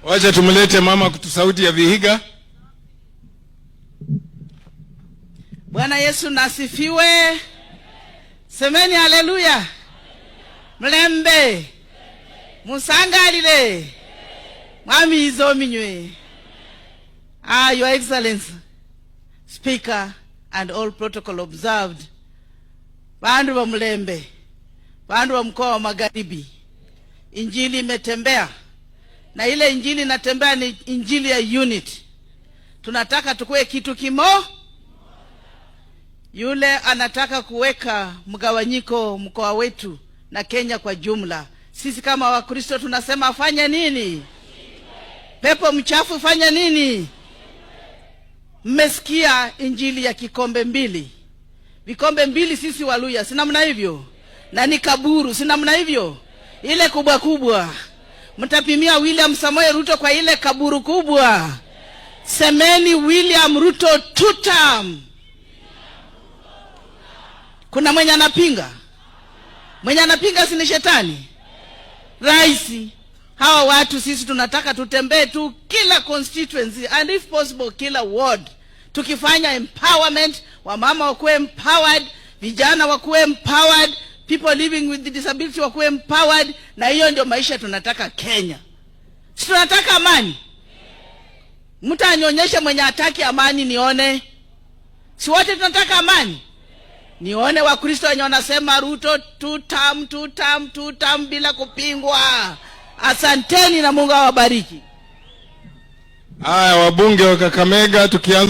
Wacha tumlete mama kutu sauti ya Vihiga. Bwana Yesu nasifiwe. Semeni haleluya. Mlembe. Musangalile. Mwami izominywe. Your Excellency, Speaker and all protocol observed. Bandu wa Mlembe. Bandu wa mkoa wa Magharibi. Injili imetembea. Na ile injili inatembea ni injili ya unity. Tunataka tukue kitu kimo. Yule anataka kuweka mgawanyiko mkoa wetu na Kenya kwa jumla. Sisi kama Wakristo tunasema afanye nini? Pepo mchafu fanya nini? Mmesikia injili ya kikombe mbili. Vikombe mbili sisi Waluya, si namna hivyo? Na ni kaburu, si namna hivyo? Ile kubwa kubwa. Mtapimia William Samoei Ruto kwa ile kaburu kubwa. Semeni William Ruto 2 term. Kuna mwenye anapinga? Mwenye anapinga si ni shetani? Raisi. Hawa watu sisi tunataka tutembee tu kila constituency and if possible kila ward. Tukifanya empowerment, wamama wakuwe empowered, vijana wakuwe empowered, people living with disability wakuwe empowered, na hiyo ndio maisha tunataka Kenya. Si tunataka amani? Mtu anyonyeshe mwenye hataki amani nione. Si wote tunataka amani? Nione Wakristo wenye wanasema Ruto 2 term bila kupingwa. Asanteni na Mungu awabariki. Haya, wabunge wa Kakamega tukianza